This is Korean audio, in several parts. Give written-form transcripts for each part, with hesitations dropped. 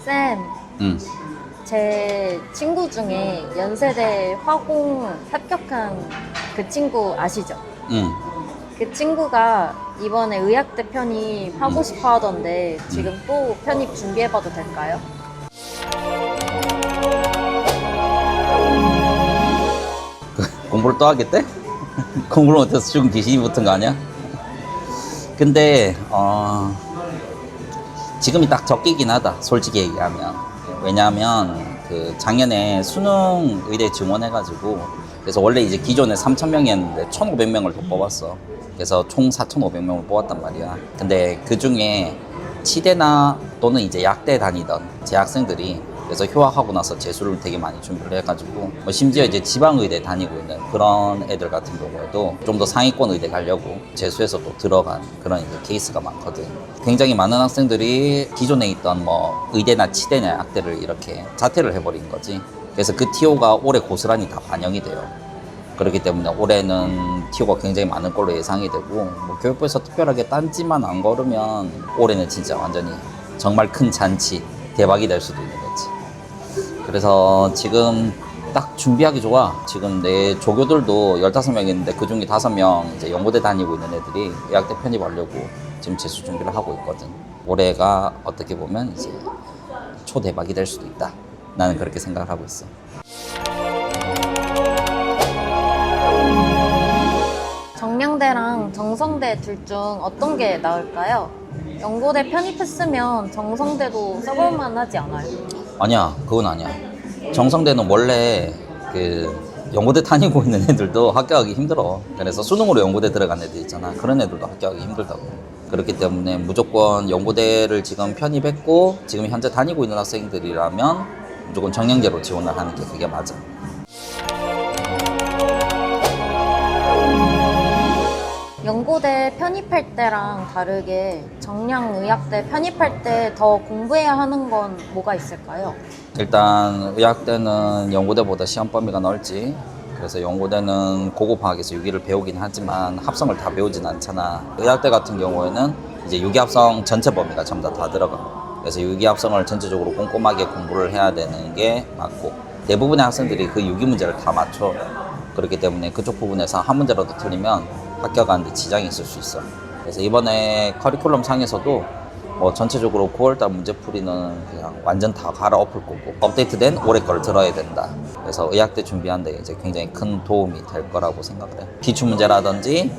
쌤, 응. 제 친구 중에 연세대 화공 합격한 그 친구 아시죠? 응. 그 친구가 이번에 의학대 편입하고 싶어 하던데 지금 또 편입 준비해봐도 될까요? 공부를 또 하겠대? 공부를 못해서 죽은 귀신이 붙은 거 아니야? 근데 지금이 딱 적기긴 하다, 솔직히 얘기하면. 왜냐하면 그 작년에 수능 의대 증원해가지고, 그래서 원래 이제 기존에 3,000명이었는데 1,500명을 더 뽑았어. 그래서 총 4,500명을 뽑았단 말이야. 근데 그 중에 치대나 또는 이제 약대 다니던 재학생들이, 그래서 휴학하고 나서 재수를 되게 많이 준비를 해가지고, 뭐 심지어 이제 지방의대 다니고 있는 그런 애들 같은 경우에도 좀 더 상위권 의대 가려고 재수해서 또 들어간 그런 이제 케이스가 많거든. 굉장히 많은 학생들이 기존에 있던 뭐 의대나 치대나 약대를 이렇게 자퇴를 해버린 거지. 그래서 그 TO가 올해 고스란히 다 반영이 돼요. 그렇기 때문에 올해는 TO가 굉장히 많은 걸로 예상이 되고, 뭐 교육부에서 특별하게 딴지만 안 걸으면 올해는 진짜 완전히 정말 큰 잔치, 대박이 될 수도 있는 거지. 그래서 지금 딱 준비하기 좋아. 지금 내 조교들도 15명 있는데 그 중에 5명 이제 연고대 다니고 있는 애들이 의학대 편입하려고 지금 재수 준비를 하고 있거든. 올해가 어떻게 보면 이제 초대박이 될 수도 있다. 나는 그렇게 생각을 하고 있어. 정량대랑 정성대 둘 중 어떤 게 나을까요? 연고대 편입했으면 정성대도 써볼만 하지 않아요? 아니야, 그건 아니야. 정성대는 원래 그 연고대 다니고 있는 애들도 합격하기 힘들어. 그래서 수능으로 연고대 들어간 애들 있잖아. 그런 애들도 합격하기 힘들다고. 그렇기 때문에 무조건 연고대를 지금 편입했고 지금 현재 다니고 있는 학생들이라면 무조건 정량대로 지원을 하는 게 그게 맞아. 연고대 편입할 때랑 다르게 정량의학대 편입할 때 더 공부해야 하는 건 뭐가 있을까요? 일단 의학대는 연고대보다 시험 범위가 넓지. 그래서 연고대는 고급화학에서 유기를 배우긴 하지만 합성을 다 배우진 않잖아. 의학대 같은 경우에는 이제 유기합성 전체 범위가 전부 다 들어가. 그래서 유기합성을 전체적으로 꼼꼼하게 공부를 해야 되는 게 맞고, 대부분의 학생들이 그 유기 문제를 다 맞춰. 그렇기 때문에 그쪽 부분에서 한 문제라도 틀리면 합격하는데 지장이 있을 수 있어. 그래서 이번에 커리큘럼 상에서도 뭐 전체적으로 9월달 문제풀이는 그냥 완전 다 갈아엎을 거고, 업데이트된 올해 거를 들어야 된다. 그래서 의학대 준비하는데 이제 굉장히 큰 도움이 될 거라고 생각을 해. 기출문제라든지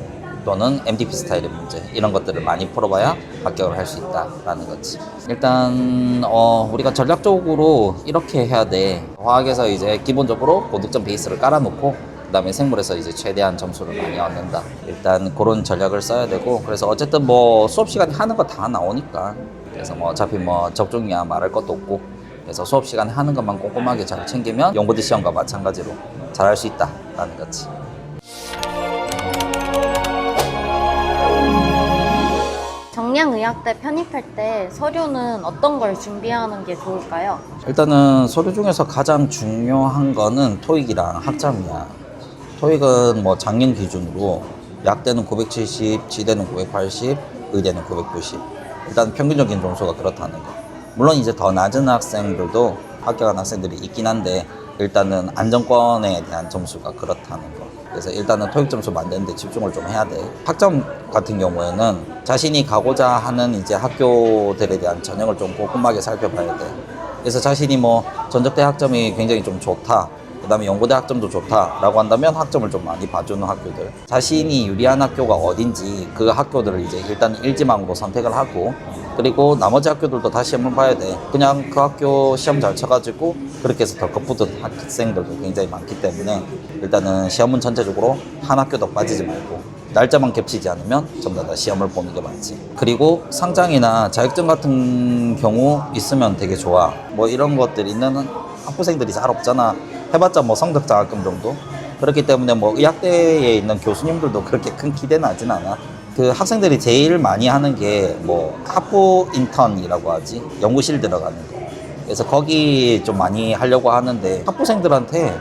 또는 MDP 스타일의 문제, 이런 것들을 많이 풀어봐야 합격을 할 수 있다라는 거지. 일단 우리가 전략적으로 이렇게 해야 돼. 화학에서 이제 기본적으로 고득점 베이스를 깔아놓고 그 다음에 생물에서 이제 최대한 점수를 많이 얻는다. 일단 그런 전략을 써야 되고, 그래서 어쨌든 뭐 수업 시간에 하는 거 다 나오니까, 그래서 뭐 어차피 뭐 적중이야 말할 것도 없고, 그래서 수업 시간에 하는 것만 꼼꼼하게 잘 챙기면 연고대 시험과 마찬가지로 잘할 수 있다라는 거지. 정량의학대 편입할 때 서류는 어떤 걸 준비하는 게 좋을까요? 일단은 서류 중에서 가장 중요한 거는 토익이랑 학점이야. 토익은 뭐 작년 기준으로 약대는 970, 지대는 980, 의대는 990. 일단 평균적인 점수가 그렇다는 거. 물론 이제 더 낮은 학생들도 합격한 학생들이 있긴 한데, 일단은 안정권에 대한 점수가 그렇다는 거. 그래서 일단은 토익 점수 만드는데 집중을 좀 해야 돼. 학점 같은 경우에는 자신이 가고자 하는 이제 학교들에 대한 전형을 좀 꼼꼼하게 살펴봐야 돼. 그래서 자신이 뭐 전적대 학점이 굉장히 좀 좋다, 그 다음에 연고대 학점도 좋다라고 한다면 학점을 좀 많이 봐주는 학교들, 자신이 유리한 학교가 어딘지 그 학교들을 이제 일단 일지망으로 선택을 하고, 그리고 나머지 학교들도 다 시험을 봐야 돼. 그냥 그 학교 시험 잘 쳐가지고 그렇게 해서 더 겉붙은 학생들도 굉장히 많기 때문에, 일단은 시험은 전체적으로 한 학교도 빠지지 말고 날짜만 겹치지 않으면 전부 다 시험을 보는 게 맞지. 그리고 상장이나 자격증 같은 경우 있으면 되게 좋아. 뭐 이런 것들 있는 학부생들이 잘 없잖아. 해봤자 뭐 성덕장학금 정도. 그렇기 때문에 뭐 의학대에 있는 교수님들도 그렇게 큰 기대는 하진 않아. 그 학생들이 제일 많이 하는 게 뭐 학부 인턴이라고 하지, 연구실 들어가는 거. 그래서 거기 좀 많이 하려고 하는데, 학부생들한테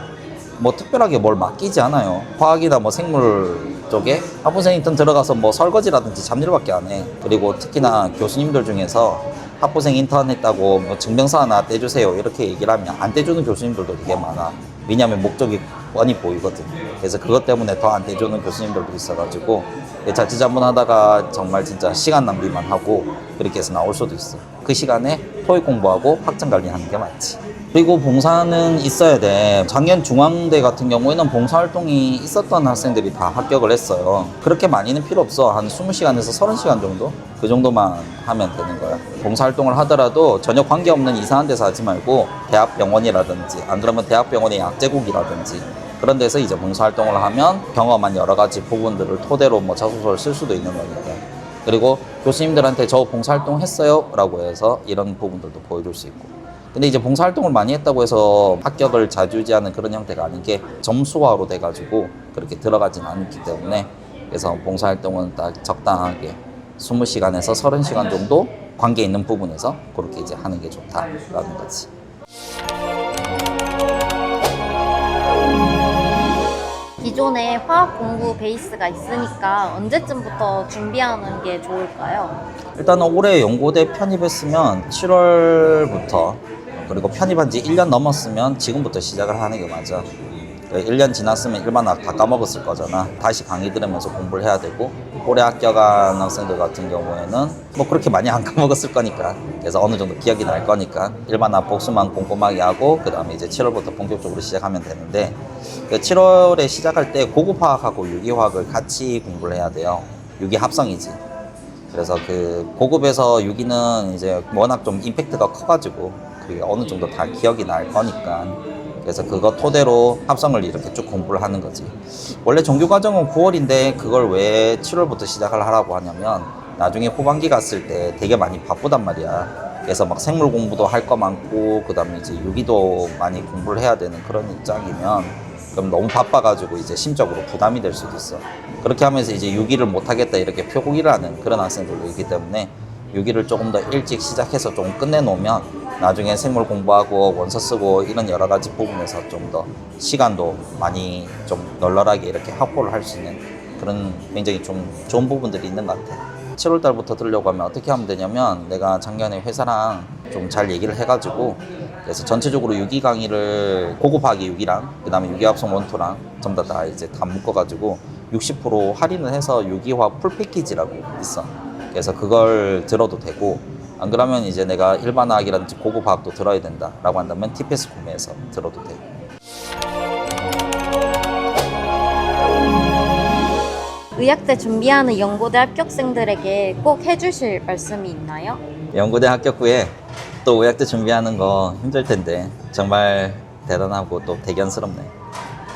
뭐 특별하게 뭘 맡기지 않아요. 화학이나 뭐 생물 쪽에 학부생 인턴 들어가서 뭐 설거지라든지 잡일밖에 안 해. 그리고 특히나 교수님들 중에서 학부생 인턴 했다고 뭐 증명서 하나 떼주세요 이렇게 얘기를 하면 안 떼주는 교수님들도 되게 많아. 왜냐하면 목적이 뻔히 보이거든. 그래서 그것 때문에 더 안 떼주는 교수님들도 있어가지고 자칫잘못하다가 정말 진짜 시간 낭비만 하고 그렇게 해서 나올 수도 있어. 그 시간에 토익 공부하고 학점 관리하는 게 맞지. 그리고 봉사는 있어야 돼. 작년 중앙대 같은 경우에는 봉사활동이 있었던 학생들이 다 합격을 했어요. 그렇게 많이는 필요 없어. 한 20시간에서 30시간 정도? 그 정도만 하면 되는 거야. 봉사활동을 하더라도 전혀 관계없는 이상한 데서 하지 말고 대학병원이라든지 안 그러면 대학병원의 약제국이라든지 그런 데서 이제 봉사활동을 하면 경험한 여러 가지 부분들을 토대로 뭐 자소서를 쓸 수도 있는 거니까. 그리고 교수님들한테 저 봉사활동 했어요 라고 해서 이런 부분들도 보여줄 수 있고. 근데 이제 봉사활동을 많이 했다고 해서 합격을 자주지하는 그런 형태가 아닌 게 점수화로 돼가지고 그렇게 들어가진 않기 때문에 그래서 봉사활동은 딱 적당하게 20시간에서 30시간 정도 관계 있는 부분에서 그렇게 이제 하는 게 좋다라는 거지. 기존에 화학 공부 베이스가 있으니까 언제쯤부터 준비하는 게 좋을까요? 일단은 올해 연고대 편입했으면 7월부터 그리고 편입한 지 1년 넘었으면 지금부터 시작을 하는 게 맞아. 1년 지났으면 일반학 다 까먹었을 거잖아. 다시 강의 들으면서 공부를 해야 되고 올해 합격한 학생들 같은 경우에는 뭐 그렇게 많이 안 까먹었을 거니까 그래서 어느 정도 기억이 날 거니까 일반학 복수만 꼼꼼하게 하고 그 다음에 이제 7월부터 본격적으로 시작하면 되는데 7월에 시작할 때 고급화학하고 유기화학을 같이 공부를 해야 돼요. 유기 합성이지. 그래서 그 고급에서 유기는 이제 워낙 좀 임팩트가 커가지고 그게 어느 정도 다 기억이 날 거니까 그래서 그거 토대로 합성을 이렇게 쭉 공부를 하는 거지. 원래 정규 과정은 9월인데 그걸 왜 7월부터 시작을 하라고 하냐면 나중에 후반기 갔을 때 되게 많이 바쁘단 말이야. 그래서 막 생물 공부도 할 거 많고 그 다음에 이제 유기도 많이 공부를 해야 되는 그런 입장이면 그럼 너무 바빠가지고 이제 심적으로 부담이 될 수도 있어. 그렇게 하면서 이제 유기를 못하겠다 이렇게 표기를 하는 그런 학생들도 있기 때문에 유기를 조금 더 일찍 시작해서 좀 끝내놓으면 나중에 생물 공부하고 원서 쓰고 이런 여러 가지 부분에서 좀 더 시간도 많이 좀 널널하게 이렇게 확보를 할 수 있는 그런 굉장히 좀 좋은 부분들이 있는 것 같아. 7월 달부터 들려고 하면 어떻게 하면 되냐면 내가 작년에 회사랑 좀 잘 얘기를 해가지고 그래서 전체적으로 유기 강의를 고급화학의 유기랑 그 다음에 유기합성 원투랑 전부 다 이제 다 묶어가지고 60% 할인을 해서 유기화학 풀 패키지라고 있어. 그래서 그걸 들어도 되고 안 그러면 이제 내가 일반화학이라든지 고급화학도 들어야 된다라고 한다면 TPS 구매해서 들어도 되고. 의학대 준비하는 연고대 합격생들에게 꼭 해주실 말씀이 있나요? 연고대 합격 후에 또 의학대 준비하는 거 힘들 텐데 정말 대단하고 또 대견스럽네.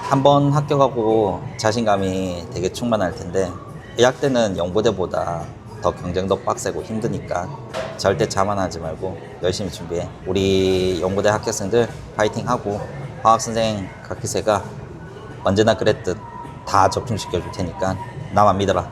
한번 합격하고 자신감이 되게 충만할 텐데 의학대는 연고대보다 더 경쟁도 빡세고 힘드니까 절대 자만하지 말고 열심히 준비해. 우리 연고대 합격생들 파이팅하고 화학선생 각기세가 언제나 그랬듯 다 적중시켜 줄 테니까 나만 믿어라.